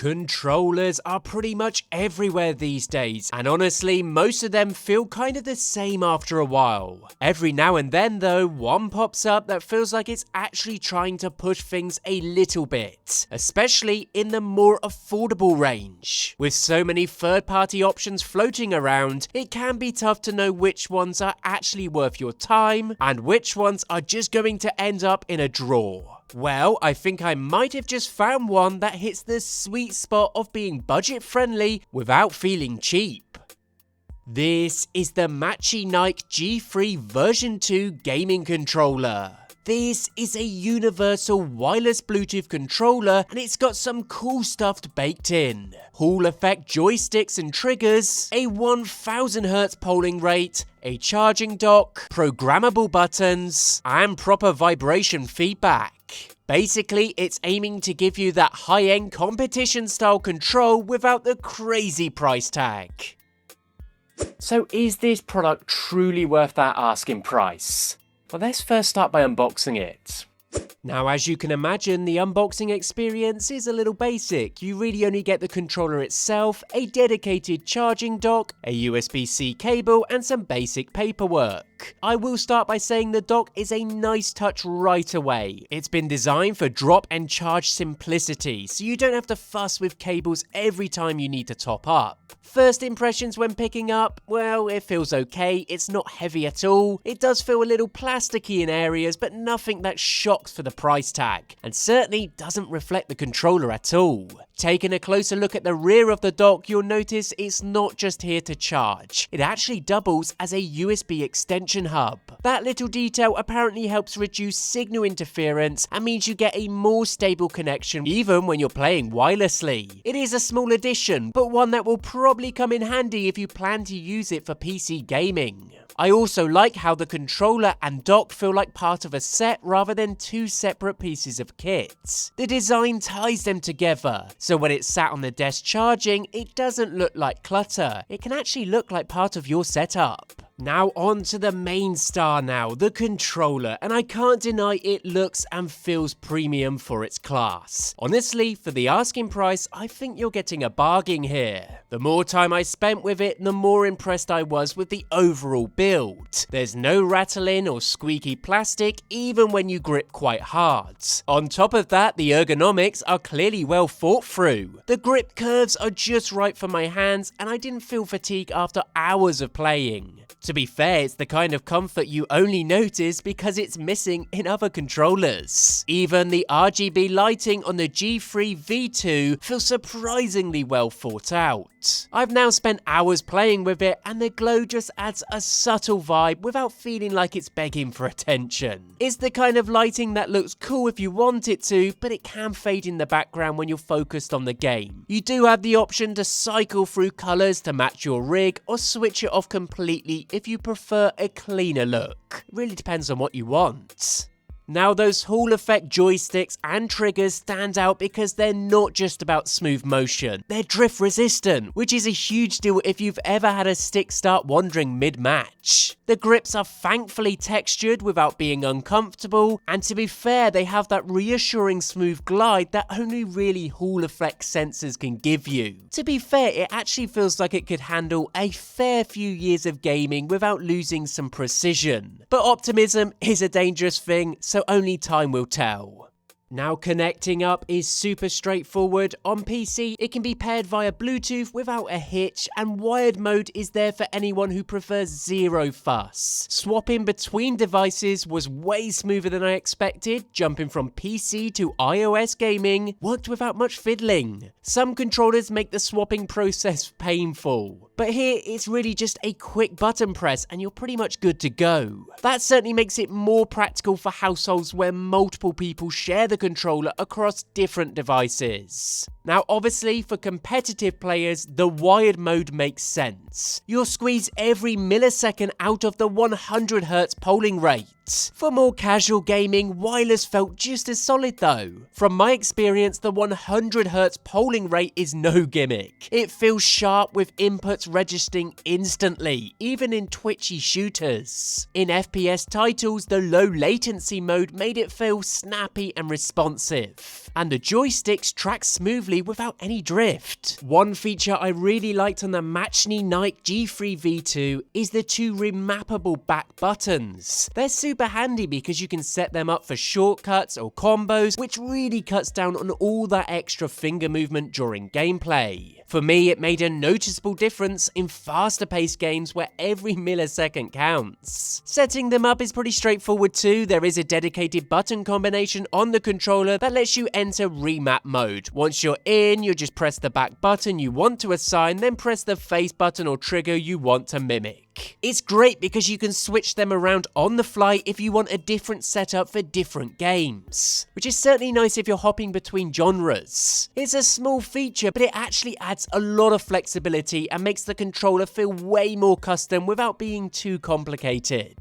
Controllers are pretty much everywhere these days, and honestly, most of them feel kind of the same after a while. Every now and then though, one pops up that feels like it's actually trying to push things a little bit, especially in the more affordable range. With so many third-party options floating around, it can be tough to know which ones are actually worth your time, and which ones are just going to end up in a drawer. Well, I think I might have just found one that hits the sweet spot of being budget friendly without feeling cheap. This is the Machenike G3 version 2 gaming controller. This is a universal wireless Bluetooth controller, and it's got some cool stuff baked in. Hall effect joysticks and triggers, a 1000 Hz polling rate, a charging dock, programmable buttons, and proper vibration feedback. Basically, it's aiming to give you that high-end competition-style control without the crazy price tag. So is this product truly worth that asking price? Well, let's first start by unboxing it. Now, as you can imagine, the unboxing experience is a little basic. You really only get the controller itself, a dedicated charging dock, a USB-C cable, and some basic paperwork. I will start by saying the dock is a nice touch right away. It's been designed for drop and charge simplicity, so you don't have to fuss with cables every time you need to top up. First impressions when picking up, well, it feels okay. It's not heavy at all. It does feel a little plasticky in areas, but nothing that shocks for the price tag, and certainly doesn't reflect the controller at all. Taking a closer look at the rear of the dock, you'll notice it's not just here to charge. It actually doubles as a USB extension hub. That little detail apparently helps reduce signal interference and means you get a more stable connection even when you're playing wirelessly. It is a small addition, but one that will probably come in handy if you plan to use it for PC gaming. I also like how the controller and dock feel like part of a set rather than two separate pieces of kit. The design ties them together, so when it's sat on the desk charging, it doesn't look like clutter. It can actually look like part of your setup. Now on to the main star now, the controller, and I can't deny it looks and feels premium for its class. Honestly, for the asking price, I think you're getting a bargain here. The more time I spent with it, the more impressed I was with the overall build. There's no rattling or squeaky plastic, even when you grip quite hard. On top of that, the ergonomics are clearly well thought through. The grip curves are just right for my hands, and I didn't feel fatigue after hours of playing. To be fair, it's the kind of comfort you only notice because it's missing in other controllers. Even the RGB lighting on the G3 V2 feels surprisingly well thought out. I've now spent hours playing with it, and the glow just adds a subtle vibe without feeling like it's begging for attention. It's the kind of lighting that looks cool if you want it to, but it can fade in the background when you're focused on the game. You do have the option to cycle through colors to match your rig, or switch it off completely if you prefer a cleaner look. It really depends on what you want. Now, those Hall effect joysticks and triggers stand out because they're not just about smooth motion. They're drift resistant, which is a huge deal if you've ever had a stick start wandering mid-match. The grips are thankfully textured without being uncomfortable, and to be fair, they have that reassuring smooth glide that only really Hall effect sensors can give you. To be fair, it actually feels like it could handle a fair few years of gaming without losing some precision. But optimism is a dangerous thing, so only time will tell. Now, connecting up is super straightforward. On PC, it can be paired via Bluetooth without a hitch, and wired mode is there for anyone who prefers zero fuss. Swapping between devices was way smoother than I expected. Jumping from PC to iOS gaming worked without much fiddling. Some controllers make the swapping process painful, but here it's really just a quick button press and you're pretty much good to go. That certainly makes it more practical for households where multiple people share the controller across different devices. Now, obviously, for competitive players, the wired mode makes sense. You'll squeeze every millisecond out of the 100 Hz polling rate. For more casual gaming, wireless felt just as solid though. From my experience, the 100Hz polling rate is no gimmick. It feels sharp with inputs registering instantly, even in twitchy shooters. In FPS titles, the low latency mode made it feel snappy and responsive, and the joysticks track smoothly without any drift. One feature I really liked on the Machenike G3 V2 is the two remappable back buttons. They're super handy because you can set them up for shortcuts or combos, which really cuts down on all that extra finger movement during gameplay. For me, it made a noticeable difference in faster paced games where every millisecond counts. Setting them up is pretty straightforward too. There is a dedicated button combination on the controller that lets you enter remap mode. Once you're in, you just press the back button you want to assign, then press the face button or trigger you want to mimic. It's great because you can switch them around on the fly if you want a different setup for different games, which is certainly nice if you're hopping between genres. It's a small feature, but it actually adds a lot of flexibility and makes the controller feel way more custom without being too complicated.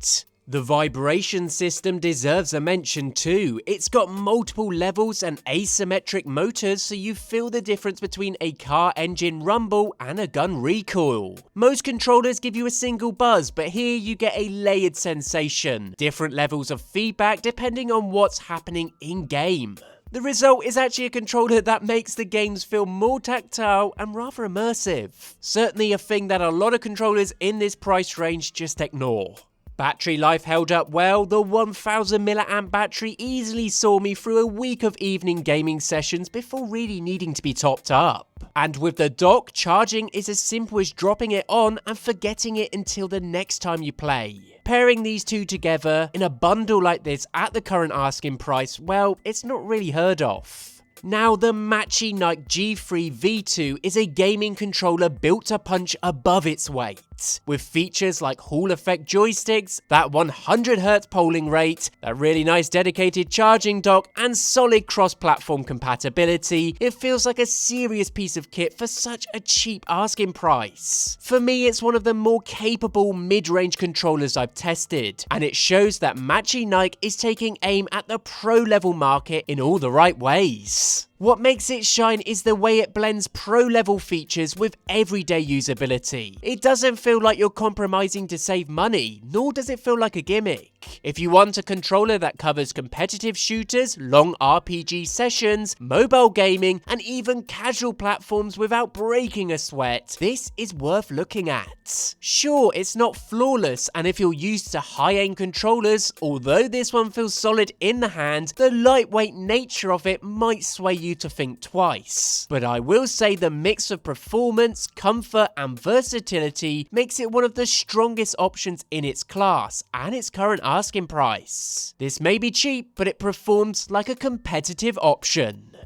The vibration system deserves a mention too. It's got multiple levels and asymmetric motors, so you feel the difference between a car engine rumble and a gun recoil. Most controllers give you a single buzz, but here you get a layered sensation. Different levels of feedback depending on what's happening in-game. The result is actually a controller that makes the games feel more tactile and rather immersive. Certainly a thing that a lot of controllers in this price range just ignore. Battery life held up well. The 1000 mAh battery easily saw me through a week of evening gaming sessions before really needing to be topped up. And with the dock, charging is as simple as dropping it on and forgetting it until the next time you play. Pairing these two together in a bundle like this at the current asking price, well, it's not really heard of. Now, the Machenike G3 V2 is a gaming controller built to punch above its weight, with features like Hall effect joysticks, that 100Hz polling rate, that really nice dedicated charging dock, and solid cross-platform compatibility. It feels like a serious piece of kit for such a cheap asking price. For me, it's one of the more capable mid-range controllers I've tested, and it shows that Machenike is taking aim at the pro-level market in all the right ways. What makes it shine is the way it blends pro-level features with everyday usability. It doesn't feel like you're compromising to save money, nor does it feel like a gimmick. If you want a controller that covers competitive shooters, long RPG sessions, mobile gaming, and even casual platforms without breaking a sweat, this is worth looking at. Sure, it's not flawless, and if you're used to high-end controllers, although this one feels solid in the hand, the lightweight nature of it might sway you to think twice. But I will say the mix of performance, comfort, and versatility makes it one of the strongest options in its class and its current asking price. This may be cheap, but it performs like a competitive option.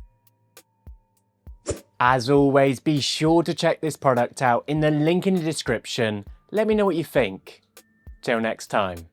As always, be sure to check this product out in the link in the description. Let me know what you think. Till next time.